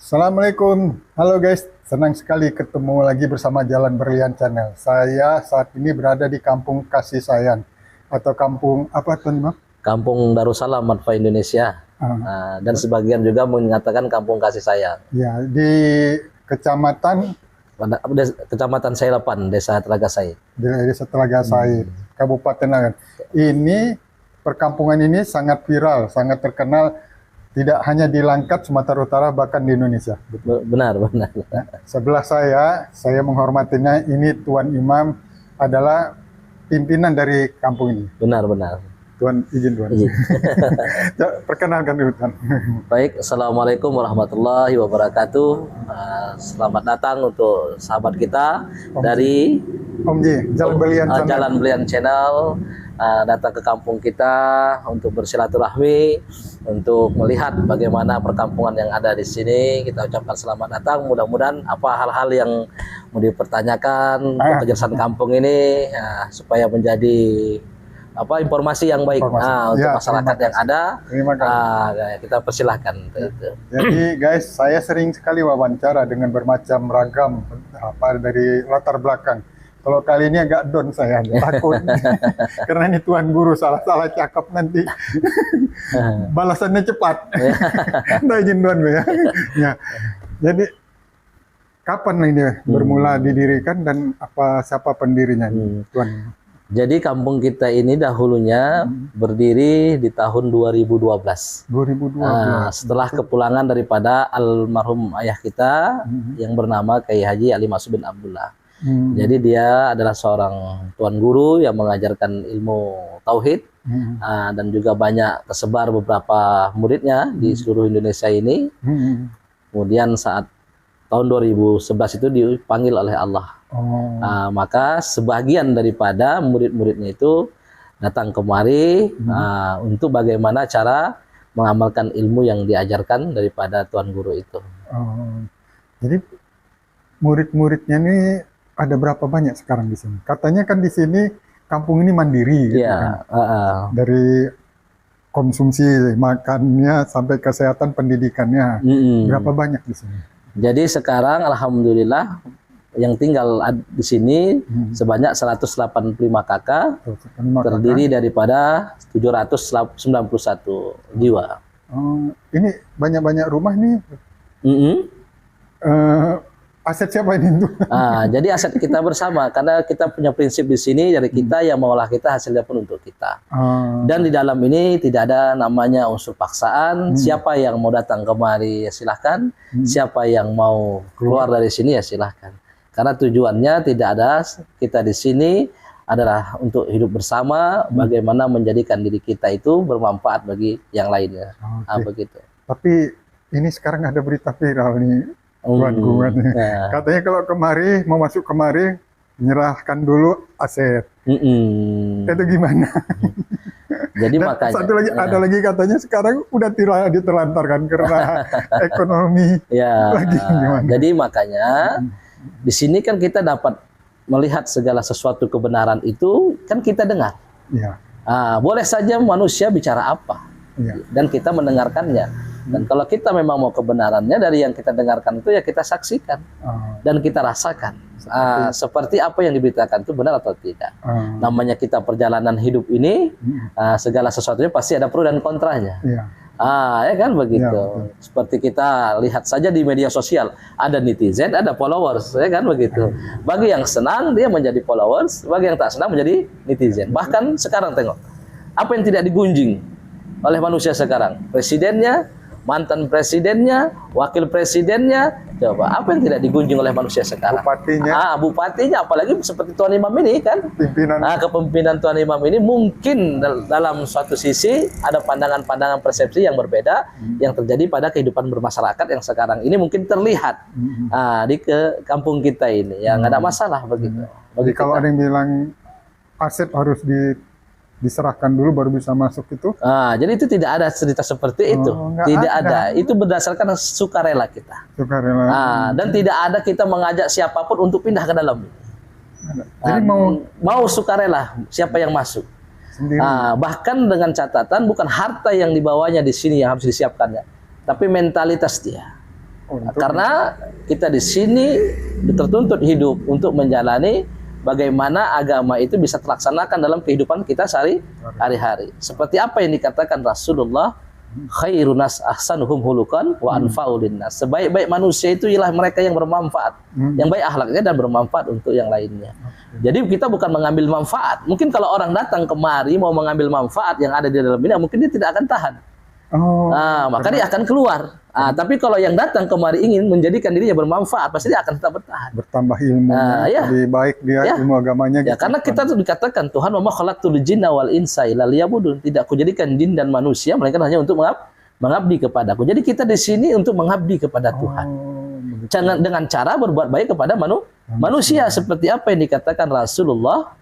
Assalamualaikum, halo guys, senang sekali ketemu lagi bersama Jalan Berlian Channel. Saya saat ini berada di Kampung Kasih Sayang atau kampung apa tuan Imam? Kampung Darussalam Manfa Indonesia. Dan sebagian juga mengatakan Kampung Kasih Sayang. Ya, di Kecamatan Kecamatan Sailapan, Desa Telaga Said. di Desa Telaga Said, Kabupaten Nagan. Ini perkampungan ini sangat viral, sangat terkenal tidak hanya di Langkat, Sumatera Utara, bahkan di Indonesia. Benar. Sebelah saya menghormatinya, ini Tuan Imam adalah pimpinan dari kampung ini. Benar. Tuan, izin Tuan. Izin. Perkenalkan dulu Tuan. Baik, Assalamualaikum warahmatullahi wabarakatuh. Selamat datang untuk sahabat kita dari Om Ji, Jalan Berlian Channel. Jalan Berlian Channel. Datang ke kampung kita untuk bersilaturahmi, untuk melihat bagaimana perkampungan yang ada di sini. Kita ucapkan selamat datang. Mudah-mudahan apa hal-hal yang mau dipertanyakan untuk kejelasan kampung ini supaya menjadi informasi yang baik untuk masyarakat yang ada. Terima kasih. Kita persilahkan. Jadi guys, saya sering sekali wawancara dengan bermacam ragam dari latar belakang. Kalau kali ini agak down saya, takut karena ini tuan guru salah cakap nanti balasannya cepat. Nggak izin tuan ya. Jadi kapan ini bermula didirikan dan siapa pendirinya tuan? Jadi kampung kita ini dahulunya berdiri di tahun 2012. 2012. Setelah kepulangan daripada almarhum ayah kita yang bernama Kiai Haji Ali Masud bin Abdullah. Jadi dia adalah seorang tuan guru yang mengajarkan ilmu tauhid dan juga banyak tersebar beberapa muridnya di seluruh Indonesia ini. Kemudian saat tahun 2011 itu dipanggil oleh Allah. Maka sebagian daripada murid-muridnya itu datang kemari untuk bagaimana cara mengamalkan ilmu yang diajarkan daripada tuan guru itu. Jadi murid-muridnya ini ada berapa banyak sekarang di sini? Katanya kan di sini kampung ini mandiri, gitu kan? Dari konsumsi makannya sampai kesehatan pendidikannya, berapa banyak di sini? Jadi sekarang alhamdulillah yang tinggal di sini sebanyak 185 kakak, terdiri daripada 791 jiwa. Ini banyak-banyak rumah nih. Aset siapa ini? Jadi aset kita bersama, karena kita punya prinsip di sini dari kita yang mengolah kita, hasilnya pun untuk kita. Dan di dalam ini tidak ada namanya unsur paksaan. Siapa yang mau datang kemari ya silahkan, siapa yang mau keluar dari sini ya silahkan. Karena tujuannya tidak ada, kita di sini adalah untuk hidup bersama, bagaimana menjadikan diri kita itu bermanfaat bagi yang lainnya. Begitu. Tapi ini sekarang ada berita viral nih. Katanya kalau mau masuk kemari, menyerahkan dulu aset. Itu gimana? Jadi makanya satu lagi ada lagi katanya sekarang udah ditelantarkan karena ekonomi. Lagi gimana? Jadi makanya di sini kan kita dapat melihat segala sesuatu kebenaran itu kan kita dengar. Boleh saja manusia bicara apa, dan kita mendengarkannya. Dan kalau kita memang mau kebenarannya dari yang kita dengarkan itu ya kita saksikan dan kita rasakan seperti apa yang diberitakan itu benar atau tidak. Namanya kita perjalanan hidup ini, segala sesuatunya pasti ada pro dan kontranya. Ya kan begitu. Seperti kita lihat saja di media sosial, ada netizen, ada followers, ya kan begitu. Bagi yang senang dia menjadi followers, bagi yang tak senang menjadi netizen. Bahkan sekarang tengok, apa yang tidak digunjing oleh manusia sekarang? Presidennya, mantan presidennya, wakil presidennya, coba apa yang tidak digunjing oleh manusia sekarang? Bupatinya, apalagi seperti Tuan Imam ini kan, kepemimpinan Tuan Imam ini mungkin dalam suatu sisi ada pandangan-pandangan persepsi yang berbeda yang terjadi pada kehidupan bermasyarakat yang sekarang ini mungkin terlihat di kampung kita ini, ya nggak ada masalah begitu. Jadi kalau ada yang bilang aset harus diserahkan dulu baru bisa masuk itu? Jadi itu tidak ada cerita seperti itu. Tidak ada. Itu berdasarkan sukarela kita. Sukarela. Dan tidak ada kita mengajak siapapun untuk pindah ke dalam. Jadi mau sukarela siapa yang masuk. Bahkan dengan catatan bukan harta yang dibawanya di sini yang harus disiapkannya, tapi mentalitas dia. Karena kita di sini tertuntut hidup untuk menjalani bagaimana agama itu bisa terlaksanakan dalam kehidupan kita sehari-hari. Seperti apa yang dikatakan Rasulullah, khairun nas ahsanuhum hulukan wa anfa'u linnas. Sebaik-baik manusia itu ialah mereka yang bermanfaat, yang baik akhlaknya dan bermanfaat untuk yang lainnya. Jadi kita bukan mengambil manfaat. Mungkin kalau orang datang kemari mau mengambil manfaat yang ada di dalam ini, mungkin dia tidak akan tahan. Maka dia akan keluar. Tapi kalau yang datang kemari ingin menjadikan dirinya bermanfaat, pasti dia akan tetap bertahan. Bertambah ilmunya, lebih baik dia ilmu agamanya. Ya, karena kita tuh dikatakan Tuhan, wa ma khalaqtul jinna wal insa illa liya'budun. Tidak aku jadikan jin dan manusia melainkan hanya untuk mengabdi kepadaku. Jadi kita di sini untuk mengabdi kepada Tuhan. Jangan dengan cara berbuat baik kepada manusia seperti apa yang dikatakan Rasulullah.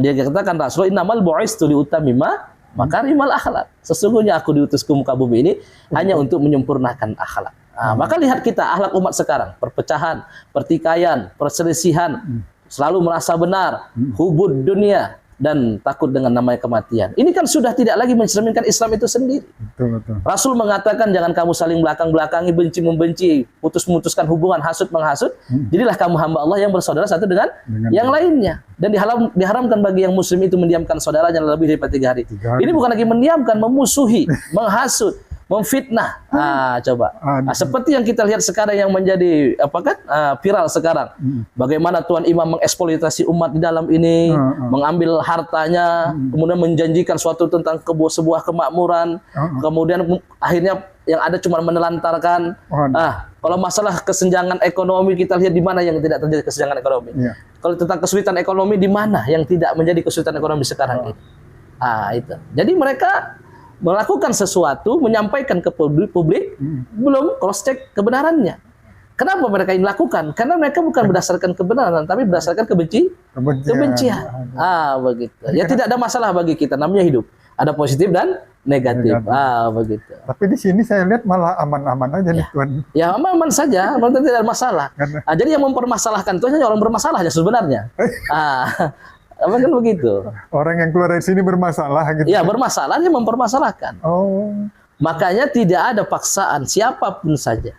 Dia katakan Rasulullah, innamal bu'istu liutamima makarimal akhlak. Sesungguhnya aku diutus ke muka bumi ini hanya untuk menyempurnakan akhlak. Maka lihat kita akhlak umat sekarang, perpecahan, pertikaian, perselisihan, selalu merasa benar, hubud dunia dan takut dengan namanya kematian. Ini kan sudah tidak lagi mencerminkan Islam itu sendiri. Betul. Rasul mengatakan jangan kamu saling belakang-belakangi, benci-membenci, putus-memutuskan hubungan, hasut-menghasut. Jadilah kamu hamba Allah yang bersaudara satu dengan yang lainnya. Dan diharamkan bagi yang muslim itu mendiamkan saudaranya lebih daripada 3 hari. Ini bukan lagi mendiamkan, memusuhi, menghasut, memfitnah. Coba. Seperti yang kita lihat sekarang yang menjadi viral sekarang. Bagaimana Tuan Imam mengeksploitasi umat di dalam ini, mengambil hartanya, kemudian menjanjikan suatu tentang sebuah kemakmuran, kemudian akhirnya yang ada cuma menelantarkan. Kalau masalah kesenjangan ekonomi, kita lihat di mana yang tidak terjadi kesenjangan ekonomi. Kalau tentang kesulitan ekonomi, di mana yang tidak menjadi kesulitan ekonomi sekarang ini. Itu. Jadi mereka melakukan sesuatu, menyampaikan ke publik, belum cross check kebenarannya. Kenapa mereka ini lakukan? Karena mereka bukan berdasarkan kebenaran, tapi berdasarkan kebencian. Begitu. Ya tidak ada masalah bagi kita, namanya hidup. Ada positif dan negatif. Begitu. Tapi di sini saya lihat malah aman-aman aja nih Tuan. Ya aman-aman saja, tidak ada masalah. Jadi yang mempermasalahkan itu hanya orang bermasalahnya sebenarnya. Apa kan begitu? Orang yang keluar dari sini bermasalah gitu. Ya, bermasalah, dia mempermasalahkan. Makanya tidak ada paksaan siapapun saja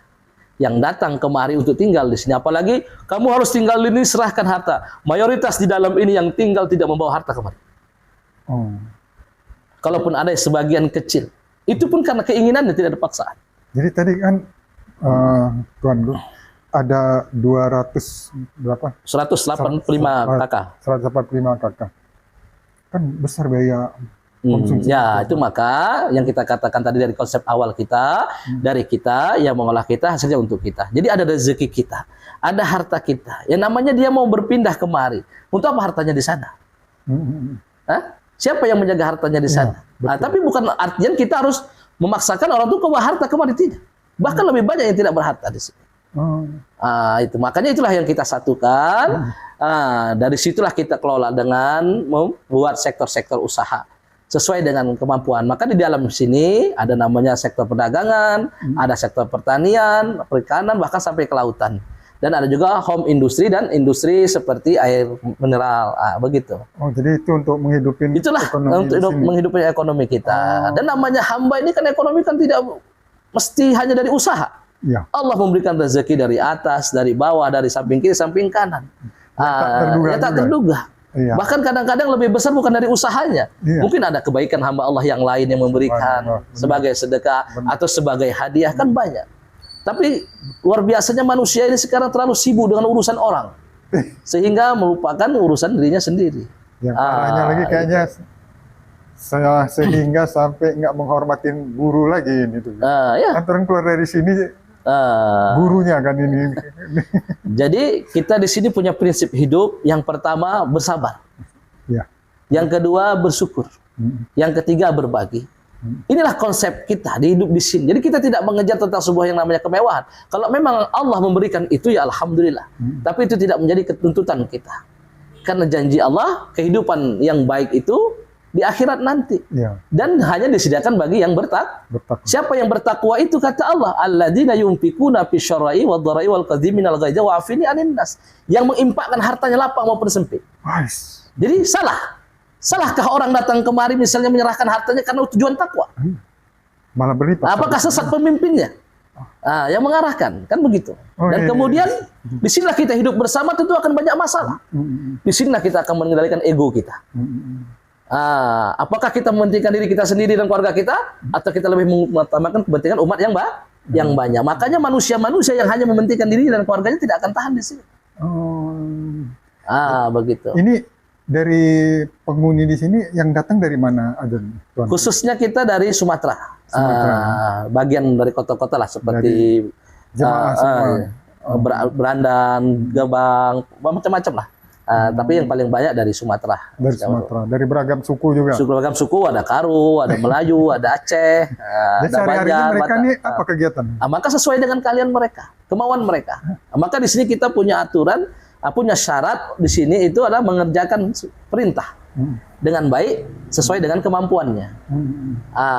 yang datang kemari untuk tinggal di sini. Apalagi kamu harus tinggal di sini, serahkan harta. Mayoritas di dalam ini yang tinggal tidak membawa harta kemari. Kalaupun ada sebagian kecil, itu pun karena keinginannya, tidak ada paksaan. Jadi tadi kan Tuan ada 185 kakak. 185 kakak. Kan besar biaya konsumsi. Ya, itu maka yang kita katakan tadi dari konsep awal kita, dari kita yang mengolah kita, hasilnya untuk kita. Jadi ada rezeki kita, ada harta kita. Yang namanya dia mau berpindah kemari. Untuk apa hartanya di sana? Siapa yang menjaga hartanya di sana? Tapi bukan artinya kita harus memaksakan orang itu bawa harta kemari, tidak. Bahkan lebih banyak yang tidak berharta di sini. Itu makanya itulah yang kita satukan. Dari situlah kita kelola dengan membuat sektor-sektor usaha sesuai dengan kemampuan. Maka di dalam sini ada namanya sektor perdagangan, ada sektor pertanian, perikanan, bahkan sampai kelautan. Dan ada juga home industry dan industri seperti air mineral, begitu. Jadi itu untuk menghidupi menghidupi ekonomi kita. Dan namanya hamba ini kan ekonomi kan tidak mesti hanya dari usaha. Allah memberikan rezeki dari atas, dari bawah, dari samping kiri, samping kanan. Tak terduga. Bahkan kadang-kadang lebih besar bukan dari usahanya. Mungkin ada kebaikan hamba Allah yang lain yang memberikan sebagai sedekah atau sebagai hadiah, kan banyak. Tapi luar biasanya manusia ini sekarang terlalu sibuk dengan urusan orang, sehingga melupakan urusan dirinya sendiri. Yang parahnya lagi kayaknya sehingga sampai nggak menghormatin guru lagi ini tuh. Antara keluar dari sini gurunya kan ini. Jadi kita di sini punya prinsip hidup. Yang pertama bersabar. Yang kedua bersyukur. Yang ketiga berbagi. Inilah konsep kita di hidup di sini. Jadi kita tidak mengejar tentang sebuah yang namanya kemewahan. Kalau memang Allah memberikan itu, ya alhamdulillah. Tapi itu tidak menjadi ketuntutan kita. Karena janji Allah, kehidupan yang baik itu di akhirat nanti. Dan hanya disediakan bagi yang bertakwa. Siapa yang bertakwa itu, kata Allah, alladzina yunfikuna fisyarra'i wadh-dharai wal kadhiminal ghaidha wa 'afini 'anil nas. Yang menginfakkan hartanya lapang maupun sempit. Jadi salahkah orang datang kemari misalnya menyerahkan hartanya karena tujuan takwa? Malah berlipat. Apakah sesat pemimpinnya? Yang mengarahkan, kan begitu. Dan kemudian disinilah kita hidup bersama tentu akan banyak masalah. Disinilah kita akan mengendalikan ego kita. Apakah kita mementingkan diri kita sendiri dan keluarga kita, atau kita lebih mengutamakan kepentingan umat yang banyak? Makanya manusia-manusia yang hanya mementingkan diri dan keluarganya tidak akan tahan di sini. Begitu. Ini dari penghuni di sini yang datang dari mana, Adon? Khususnya kita dari Sumatera. Bagian dari kota-kota lah seperti Berandan, Gebang, macam-macam lah. Tapi yang paling banyak dari Sumatera. Dari Sumatera, dari beragam suku juga. Beragam suku, ada Karo, ada Melayu, ada Aceh, ada Banjar. Mereka ini apa kegiatan? Maka sesuai dengan kalian mereka, kemauan mereka. Maka di sini kita punya aturan, punya syarat di sini itu adalah mengerjakan perintah dengan baik sesuai dengan kemampuannya.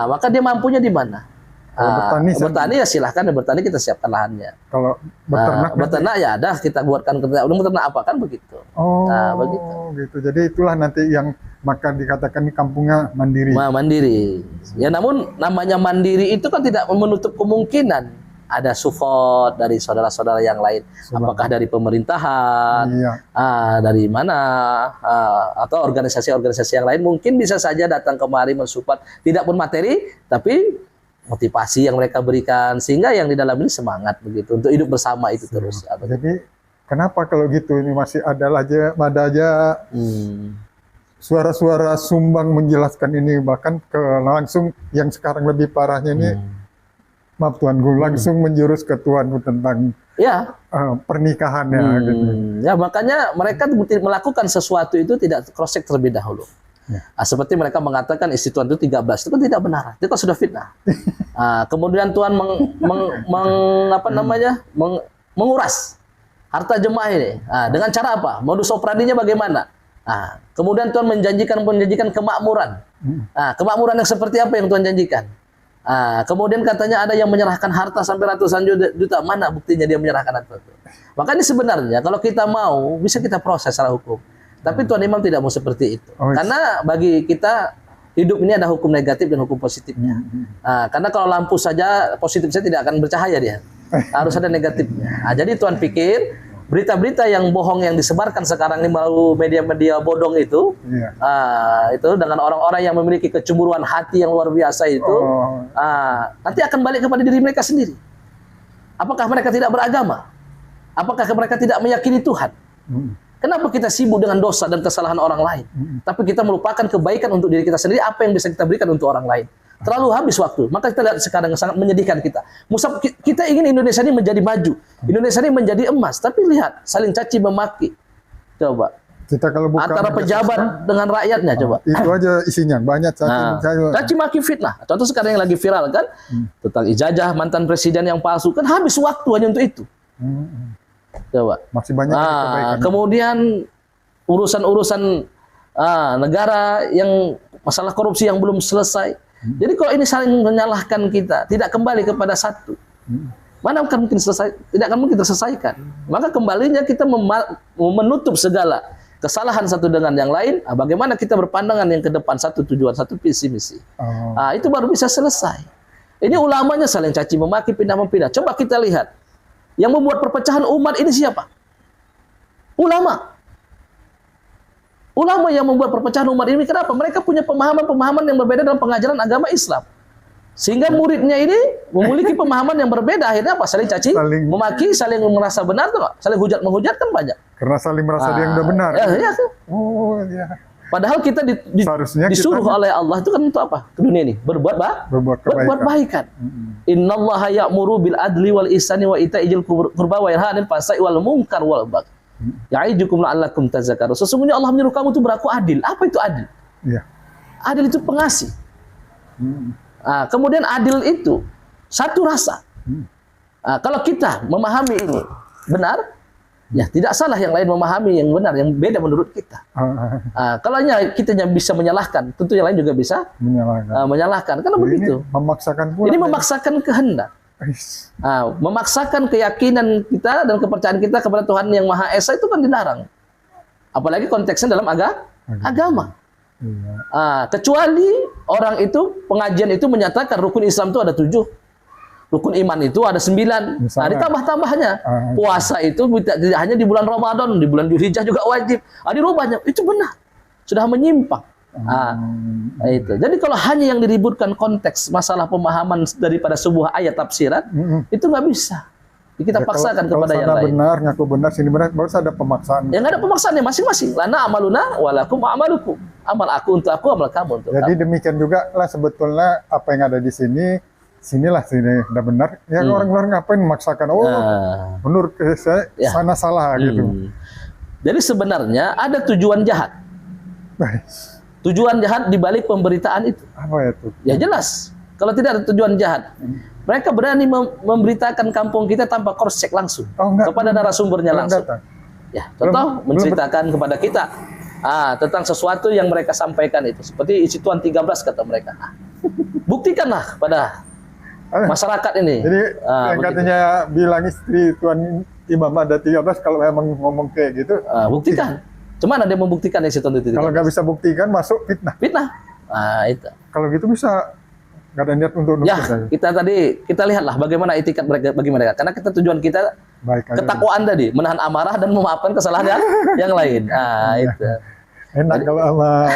Maka dia mampunya di mana? Bertani ya silahkan, bertani kita siapkan lahannya. Kalau beternak ya ada kita buatkan beternak apa kan begitu. Begitu. Gitu. Jadi itulah nanti yang maka dikatakan ini kampungnya mandiri. Mandiri. Ya namun namanya mandiri itu kan tidak menutup kemungkinan ada support dari saudara-saudara yang lain. Apakah dari pemerintahan, dari mana, atau organisasi-organisasi yang lain mungkin bisa saja datang kemari mensupport, tidak pun materi, tapi motivasi yang mereka berikan, sehingga yang di dalam ini semangat begitu untuk hidup bersama itu terus. Jadi kenapa kalau gitu ini masih ada aja suara-suara sumbang menjelaskan ini, bahkan ke langsung yang sekarang lebih parahnya ini. Maaf Tuanku, langsung menjurus ke Tuanku tentang pernikahannya. Gitu. Ya makanya mereka melakukan sesuatu itu tidak cross check terlebih dahulu. Seperti mereka mengatakan istri Tuhan itu 13, itu kan tidak benar. Itu kan sudah fitnah. Kemudian Tuhan menguras harta jemaah ini. Dengan cara apa? Modus operandinya bagaimana? Kemudian Tuhan menjanjikan kemakmuran. Kemakmuran yang seperti apa yang Tuhan janjikan? Kemudian katanya ada yang menyerahkan harta sampai ratusan juta. Mana buktinya dia menyerahkan harta itu? Makanya sebenarnya kalau kita mau bisa kita proses secara hukum. Tapi Tuan Imam tidak mau seperti itu. Karena bagi kita hidup ini ada hukum negatif dan hukum positifnya. Karena kalau lampu saja positif saya tidak akan bercahaya dia. Harus ada negatifnya. Jadi Tuan pikir berita-berita yang bohong yang disebarkan sekarang ini melalui media-media bodong itu, itu dengan orang-orang yang memiliki kecemburuan hati yang luar biasa itu, nanti akan balik kepada diri mereka sendiri. Apakah mereka tidak beragama? Apakah mereka tidak meyakini Tuhan? Kenapa kita sibuk dengan dosa dan kesalahan orang lain, tapi kita melupakan kebaikan untuk diri kita sendiri? Apa yang bisa kita berikan untuk orang lain? Terlalu habis waktu. Maka kita lihat sekarang sangat menyedihkan kita. Kita ingin Indonesia ini menjadi maju, Indonesia ini menjadi emas, tapi lihat saling caci memaki. Coba. Kita kalau buka antara pejabat dengan rakyatnya, coba. Itu aja isinya, banyak caci maki fitnah. Contoh sekarang yang lagi viral kan, tentang ijazah mantan presiden yang palsu, kan habis waktu hanya untuk itu. Coba. Masih banyak kemudian urusan-urusan negara yang masalah korupsi yang belum selesai. Jadi kalau ini saling menyalahkan kita, tidak kembali kepada satu, mana akan mungkin selesai? Tidak akan mungkin terselesaikan. Maka kembalinya kita menutup segala kesalahan satu dengan yang lain. Bagaimana kita berpandangan yang ke depan, satu tujuan, satu visi misi. Itu baru bisa selesai. Ini ulamanya saling caci memaki, pindah mempindah. Coba kita lihat, yang membuat perpecahan umat ini siapa? Ulama. Ulama yang membuat perpecahan umat ini, kenapa? Mereka punya pemahaman-pemahaman yang berbeda dalam pengajaran agama Islam. Sehingga muridnya ini memiliki pemahaman yang berbeda. Akhirnya apa? Saling caci, memaki, saling merasa benar, tuh, saling menghujat kan banyak. Karena saling merasa dia yang udah benar. Ya. Padahal kita disuruh oleh Allah itu kan untuk apa? Ke dunia ini berbuat kebaikan. Innallaha ya'muru bil adli wal ihsani wa ita'il qurba wa yanha 'anil fahsya'i wal munkar wal baghi. Ya'idukum la'allakum tazakkarun. Sesungguhnya Allah menyuruh kamu itu berlaku adil. Apa itu adil? Adil itu pengasih. Kemudian adil itu satu rasa. Kalau kita memahami ini benar, ya tidak salah yang lain memahami yang benar, yang beda menurut kita. Kalau kita bisa menyalahkan, tentu yang lain juga bisa menyalahkan. Karena begitu. Ini memaksakan kehendak. Memaksakan keyakinan kita dan kepercayaan kita kepada Tuhan yang Maha Esa itu kan dilarang. Apalagi konteksnya dalam agama. Kecuali orang itu, pengajian itu menyatakan rukun Islam itu ada 7. Rukun iman itu ada 9. Nah, ditambah-tambahnya. Puasa itu tidak hanya di bulan Ramadan, di bulan Dzulhijjah juga wajib. Dirubahnya. Itu benar. Sudah menyimpang. Itu. Jadi kalau hanya yang diributkan konteks masalah pemahaman daripada sebuah ayat tafsiran, itu nggak bisa. Kita paksakan kepada yang lain. Benar, ngaku benar, sini benar, baru ada pemaksaan. Yang ada pemaksaannya masing-masing. Lana amaluna walakum amalukum. Amal aku untuk aku, amal kamu untuk Jadi kamu. demikian juga lah sebetulnya apa yang ada di sini, sinilah sini udah benar. Yang orang luar ngapain memaksakan? Menurut saya sana salah gitu. Jadi sebenarnya ada tujuan jahat. Tujuan jahat di balik pemberitaan itu. Apa itu? Ya jelas. Kalau tidak ada tujuan jahat, mereka berani memberitakan kampung kita tanpa cross check langsung kepada narasumbernya langsung. Ya, contoh menceritakan kepada kita tentang sesuatu yang mereka sampaikan itu, seperti isi Tuhan 13 kata mereka. Buktikanlah pada masyarakat ini. Jadi yang katanya bilang istri Tuhan Imam ada 13, kalau memang ngomong kayak gitu, buktikan. Cuman ada yang membuktikan isi Tuhan itu. Kalau nggak bisa buktikan, masuk fitnah. Fitnah. Itu. Kalau gitu bisa. Nggak ada niat untuk kita lihatlah bagaimana etikat mereka bagi mereka, karena kita tujuan kita ketakwaan tadi, menahan amarah dan memaafkan kesalahan yang lain. Itu enak kalau sama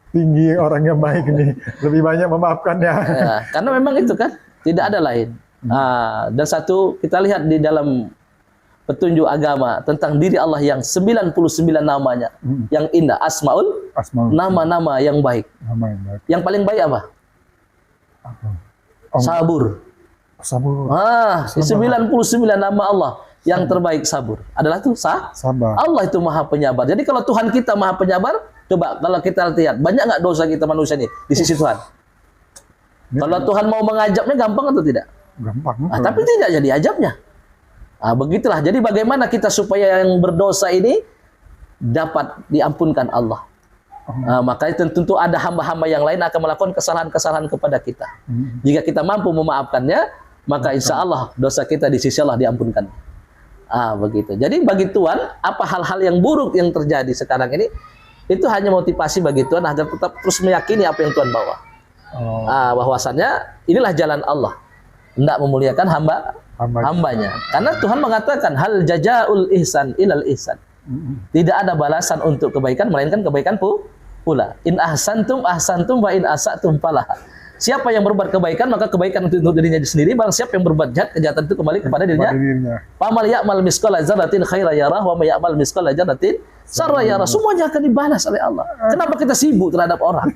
tinggi orang yang baik ini lebih banyak memaafkannya. Karena memang itu kan tidak ada lain. Dan satu kita lihat di dalam petunjuk agama tentang diri Allah yang 99 namanya yang indah, asmaul, nama-nama yang baik. Yang paling baik apa? Sabur. 99 nama Allah yang terbaik sabur adalah tuh sabar. Allah itu maha penyabar. Jadi kalau Tuhan kita maha penyabar, coba kalau kita lihat banyak nggak dosa kita manusia ini di sisi Tuhan. Kalau Tuhan mau mengajabnya gampang atau tidak? Gampang. Tapi tidak jadi ajabnya. Begitulah. Jadi bagaimana kita supaya yang berdosa ini dapat diampunkan Allah. Makanya tentu ada hamba-hamba yang lain akan melakukan kesalahan-kesalahan kepada kita. Jika kita mampu memaafkannya, maka insya Allah dosa kita di sisi Allah diampunkan. Begitu. Jadi bagi Tuhan, apa hal-hal yang buruk yang terjadi sekarang ini, itu hanya motivasi bagi Tuhan agar tetap terus meyakini apa yang Tuhan bawa. Bahwasannya inilah jalan Allah, hendak memuliakan hambanya. Karena Tuhan mengatakan hal jazaul ihsan ilal ihsan. Tidak ada balasan untuk kebaikan melainkan kebaikan pula. In ahsantum ahsantum wa in asatum falah. Siapa yang berbuat kebaikan maka kebaikan untuk dirinya sendiri, barang siapa yang berbuat jahat kejahatan itu kembali kepada dirinya. Famal ya'mal misqala dzarratin khairan yarah wa may ya'mal misqala dzarratin syarran yarah. Semuanya akan dibalas oleh Allah. Kenapa kita sibuk terhadap orang?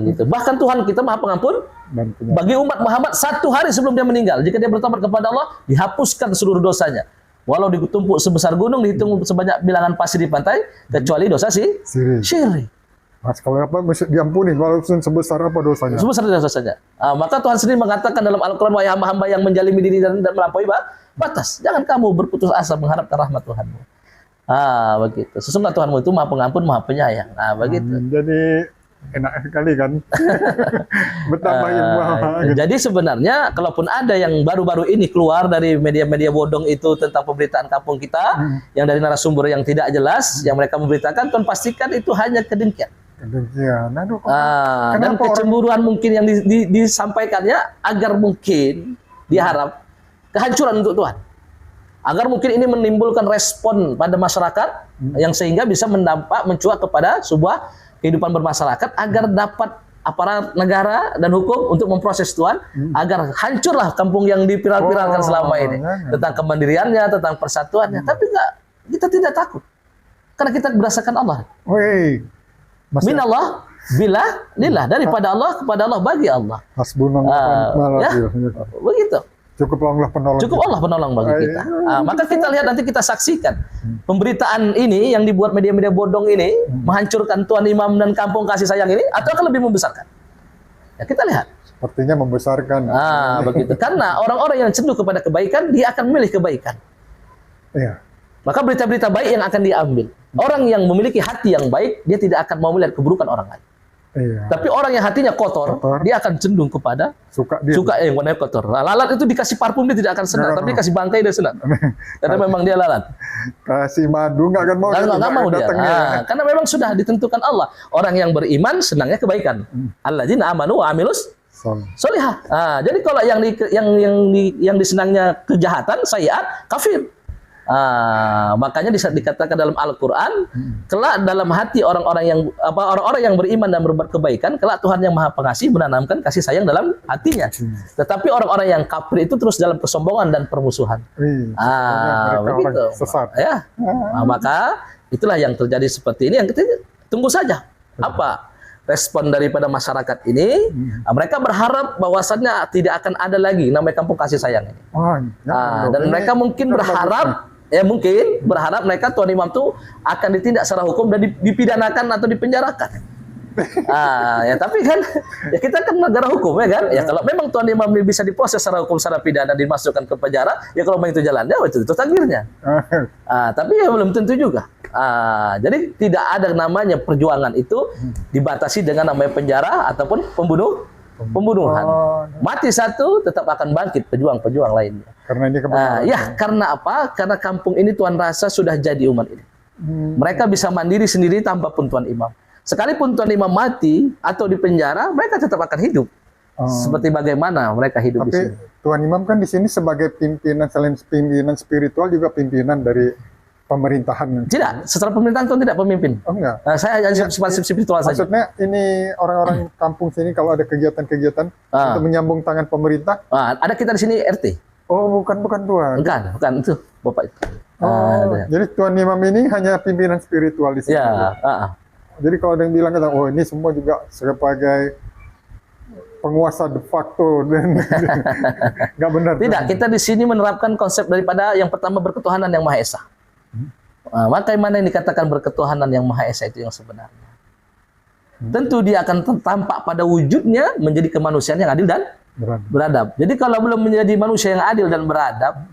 Gitu. Bahkan Tuhan kita Maha Pengampun bagi umat Muhammad 1 hari sebelum dia meninggal, jika dia bertobat kepada Allah, dihapuskan seluruh dosanya. Walau ditumpuk sebesar gunung, dihitung sebanyak bilangan pasir di pantai, kecuali dosa syirik. Mas, kalau apa bisa diampuni, walaupun sebesar apa dosanya? Sebesar dosanya. Maka Tuhan sendiri mengatakan dalam Al-Quran, wahai hamba-hamba yang menjalimi diri dan melampaui batas, jangan kamu berputus asa mengharapkan rahmat Tuhanmu. Begitu. Sesungguhnya Tuhanmu itu Maha Pengampun, Maha Penyayang. Begitu. Jadi enak sekali kan. Bertambah ilmu. Jadi sebenarnya kalaupun ada yang baru-baru ini keluar dari media-media bodong itu tentang pemberitaan kampung kita, yang dari narasumber yang tidak jelas, yang mereka memberitakan, Tuhan pastikan itu hanya kedengkian. Dan kecemburuan mungkin yang disampaikannya agar mungkin diharap kehancuran untuk Tuhan. Agar mungkin ini menimbulkan respon pada masyarakat yang sehingga bisa mencuat kepada sebuah kehidupan bermasyarakat, agar dapat aparat negara dan hukum untuk memproses Tuhan agar hancurlah kampung yang diviral-viralkan selama ini tentang kemandiriannya, tentang persatuannya. Tapi enggak, kita tidak takut karena kita berdasarkan Allah. Minallah lillah, daripada Allah kepada Allah, bagi Allah. Begitu. Cukup Allah penolong bagi kita. Maka kita lihat nanti, kita saksikan pemberitaan ini yang dibuat media-media bodong ini menghancurkan Tuhan Imam dan kampung kasih sayang ini, atau akan lebih membesarkan. Ya, kita lihat. Sepertinya membesarkan. Begitu. Karena orang-orang yang cenderung kepada kebaikan, dia akan memilih kebaikan. Iya. Maka berita-berita baik yang akan diambil. Orang yang memiliki hati yang baik, dia tidak akan mau melihat keburukan orang lain. Iya. Tapi orang yang hatinya kotor, dia akan cenderung kepada suka yang warnanya kotor. Lalat itu dikasih parfum dia tidak akan senang, tapi dikasih bangkai dia senang. Karena memang dia lalat. Kasih madu nggak akan mau. Nggak mau dia. Karena memang sudah ditentukan Allah. Orang yang beriman senangnya kebaikan. Alladzina amanu wa amilus solihah. Jadi kalau yang disenangnya kejahatan, sayiat, kafir. Makanya dikatakan dalam Al-Quran, kelak dalam hati orang-orang yang beriman dan berbuat kebaikan, kelak Tuhan yang Maha Pengasih menanamkan kasih sayang dalam hatinya. Tetapi orang-orang yang kafir itu terus dalam kesombongan dan permusuhan. Begitu. Sesat. Ya. Maka itulah yang terjadi seperti ini. Yang kita tunggu saja apa respon daripada masyarakat ini. Mereka berharap bahwasannya tidak akan ada lagi namanya kampung kasih sayang ini. Dan mereka mungkin berharap mereka Tuan Imam itu akan ditindak secara hukum dan dipidanakan atau dipenjarakan. Ya tapi kan ya kita kan negara hukum ya kan. Ya kalau memang Tuan Imam bisa diproses secara hukum, secara pidana, dimasukkan ke penjara, ya kalau itu jalannya itu takdirnya. Tapi ya belum tentu juga. Jadi tidak ada namanya perjuangan itu dibatasi dengan namanya penjara ataupun pembunuhan. Mati satu tetap akan bangkit pejuang-pejuang lainnya. Karena ini kebenaran. Karena apa? Karena kampung ini Tuan rasa sudah jadi umat ini. Mereka bisa mandiri sendiri tanpa pun Tuan Imam. Sekalipun Tuan Imam mati atau di penjara, mereka tetap akan hidup. Seperti bagaimana mereka hidup di sini. Tuan Imam kan di sini sebagai pimpinan, selain pimpinan spiritual juga pimpinan dari pemerintahan. Tidak, setelah pemerintahan Tuan tidak pemimpin. Oh enggak. Saya hanya spiritual saja. Maksudnya ini orang-orang kampung sini kalau ada kegiatan-kegiatan untuk menyambung tangan pemerintah. Ada kita di sini RT. Oh, bukan Tuan. Bukan itu Bapak itu. Jadi Tuan Imam ini hanya pimpinan spiritual di sini. Ya. Jadi kalau ada yang bilang oh ini semua juga sebagai penguasa de facto dan nggak benar. Tidak, kita di sini menerapkan konsep daripada yang pertama berketuhanan yang Maha Esa. Maka mana yang dikatakan berketuhanan yang Maha Esa itu yang sebenarnya. Tentu dia akan tampak pada wujudnya menjadi kemanusiaan yang adil dan beradab. Jadi kalau belum menjadi manusia yang adil dan beradab,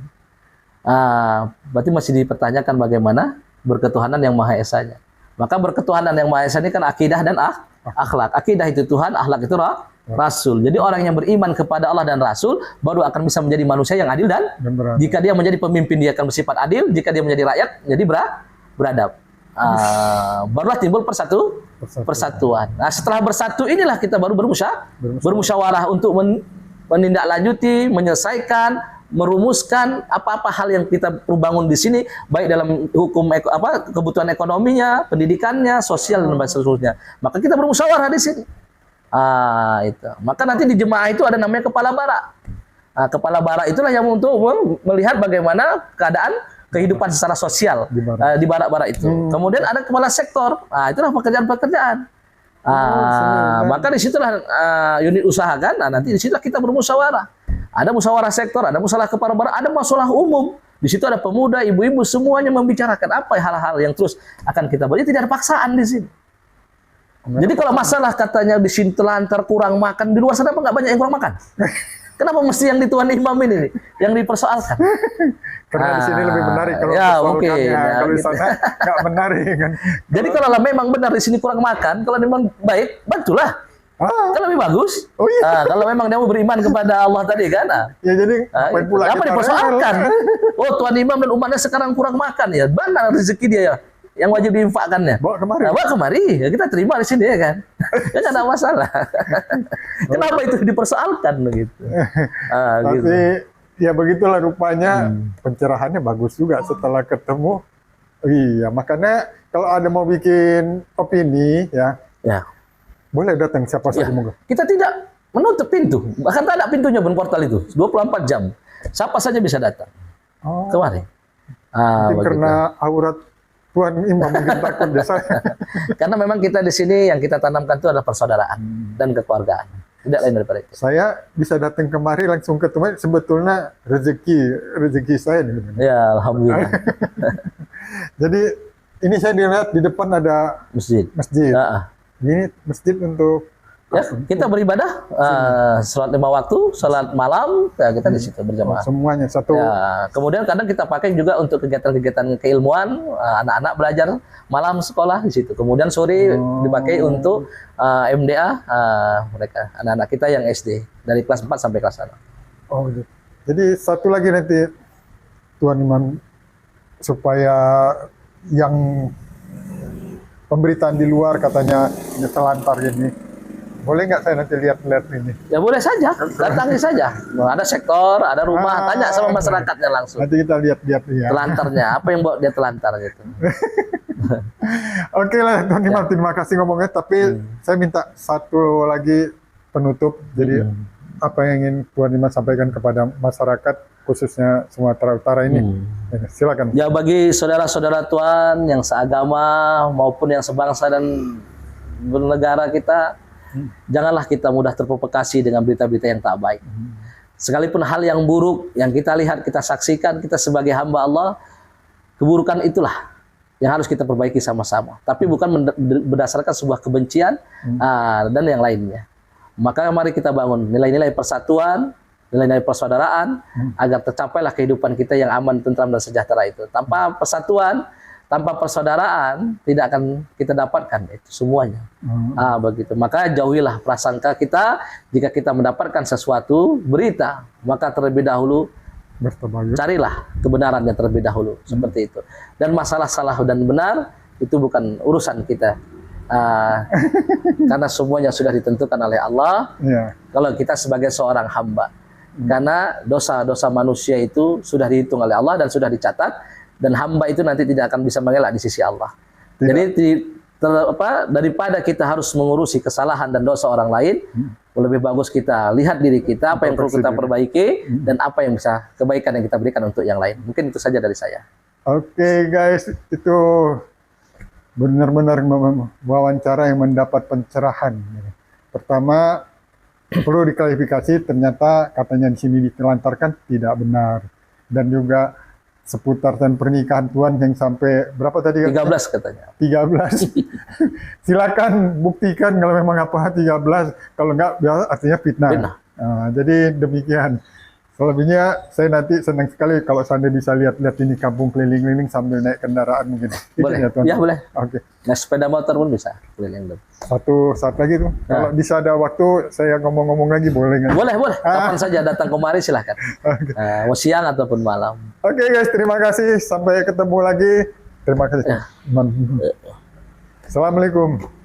berarti masih dipertanyakan bagaimana berketuhanan yang Maha Esanya. Maka berketuhanan yang Maha Esa ini kan akidah dan akhlak. Akidah itu Tuhan, akhlak itu Rasul. Jadi orang yang beriman kepada Allah dan Rasul baru akan bisa menjadi manusia yang adil dan jika dia menjadi pemimpin dia akan bersifat adil, jika dia menjadi rakyat jadi beradab. Barulah timbul persatuan. Nah, setelah bersatu inilah kita baru bermusyawarah untuk menindaklanjuti, menyelesaikan, merumuskan apa-apa hal yang kita perlu bangun di sini, baik dalam hukum kebutuhan ekonominya, pendidikannya, sosial dan seterusnya. Maka kita bermusyawarah di sini. Itu. Maka nanti di jemaah itu ada namanya kepala bara. Kepala bara itulah yang untuk melihat bagaimana keadaan kehidupan secara sosial di bara-bara itu. Kemudian ada kepala sektor. Itulah pekerjaan-pekerjaan. Maka disitulah unit usaha kan. Nanti disitulah kita bermusyawarah. Ada musyawarah sektor, ada musyawarah kepala bara, ada masalah umum. Di situ ada pemuda, ibu-ibu, semuanya membicarakan apa hal-hal yang terus akan kita bahas. Tidak ada paksaan di sini. Jadi kalau masalah katanya di sini telantar kurang makan, di luar sana apa nggak banyak yang kurang makan? Kenapa mesti yang di Tuan Imam ini yang dipersoalkan? Karena di sini lebih menarik kalau mungkin. Kalau di sana nggak menarik kan. Jadi kalau memang benar di sini kurang makan, kalau memang baik, bantulah. Kan lebih bagus. Kalau memang dia mau beriman kepada Allah tadi kan. Ya jadi apa dipersoalkan? Oh Tuan Imam dan umatnya sekarang kurang makan ya. Benar rezeki dia ya. Yang wajib diinfakkannya. Bawa kemari. Bawa kemari. Ya kita terima di sini ya kan. Ya nggak ada masalah. Kenapa itu dipersoalkan begitu? Tapi gitu. Ya begitulah rupanya pencerahannya bagus juga setelah ketemu. Iya, makanya kalau ada mau bikin opini ya. Boleh datang siapa saja monggo. Kita tidak menutup pintu. Bahkan tak ada pintunya pun portal itu. 24 jam. Siapa saja bisa datang. Kemari. Karena aurat Tuan Imam mungkin takut desa. Karena memang kita di sini yang kita tanamkan itu adalah persaudaraan dan kekeluargaan. Tidak lain daripada itu. Saya bisa datang kemari langsung ketemu, sebetulnya rezeki saya nih. Ya, alhamdulillah. Jadi ini saya dilihat di depan ada masjid. Ini masjid untuk kita beribadah, sholat 5 waktu, sholat malam, kita di situ berjamaah. Semuanya satu. Kemudian kadang kita pakai juga untuk kegiatan-kegiatan keilmuan, anak-anak belajar malam sekolah di situ. Kemudian sore dipakai untuk MDA, mereka anak-anak kita yang SD dari kelas 4 sampai kelas 6. Oh, gitu. Jadi satu lagi nanti Tuan Imam supaya yang pemberitaan di luar katanya telantar ini Boleh nggak saya nanti lihat-lihat ini? Ya boleh saja, datangi saja. Ada sektor, ada rumah, tanya sama masyarakatnya langsung. Nanti kita lihat-lihat ya. Telantarnya, apa yang bawa dia telantar gitu. Oke lah, Tuan Imam, terima kasih ngomongnya. Tapi saya minta satu lagi penutup. Jadi apa yang ingin Tuan Imam sampaikan kepada masyarakat, khususnya Sumatera Utara ini? Silakan. Ya, bagi saudara-saudara Tuhan yang seagama maupun yang sebangsa dan bernegara kita, janganlah kita mudah terprovokasi dengan berita-berita yang tak baik. Sekalipun hal yang buruk yang kita lihat, kita saksikan, kita sebagai hamba Allah, keburukan itulah yang harus kita perbaiki sama-sama. Tapi bukan berdasarkan sebuah kebencian dan yang lainnya. Maka mari kita bangun nilai-nilai persatuan, nilai-nilai persaudaraan, agar tercapailah kehidupan kita yang aman, tentram, dan sejahtera itu. Tanpa persatuan, tanpa persaudaraan, tidak akan kita dapatkan itu semuanya. Begitu. Maka jauhilah prasangka kita jika kita mendapatkan sesuatu berita, maka terlebih dahulu carilah kebenarannya terlebih dahulu, seperti itu. Dan masalah salah dan benar itu bukan urusan kita. Karena semuanya sudah ditentukan oleh Allah. Kalau kita sebagai seorang hamba, karena dosa-dosa manusia itu sudah dihitung oleh Allah dan sudah dicatat, dan hamba itu nanti tidak akan bisa mengelak di sisi Allah. Jadi daripada kita harus mengurusi kesalahan dan dosa orang lain, lebih bagus kita lihat diri kita, apa yang perlu kita perbaiki, dan apa yang bisa kebaikan yang kita berikan untuk yang lain. Mungkin itu saja dari saya. Oke guys, itu benar-benar wawancara yang mendapat pencerahan. Pertama, perlu diklarifikasi, ternyata katanya di sini ditelantarkan tidak benar. Dan juga seputar dan pernikahan Tuhan yang sampai berapa tadi? 13 katanya. 13. Silakan buktikan kalau memang apa 13, kalau enggak artinya fitnah. Jadi demikian. Selebihnya saya nanti senang sekali kalau Sandi bisa lihat-lihat ini kampung keliling-keliling sambil naik kendaraan mungkin. Boleh. Ya, boleh. Oke. Naik sepeda motor pun bisa keliling. Saat lagi tuh. Kalau bisa ada waktu saya ngomong-ngomong lagi boleh nggak? Boleh. Kapan saja datang kemari silahkan. Mau siang ataupun malam. Oke guys, terima kasih. Sampai ketemu lagi. Terima kasih. Assalamualaikum.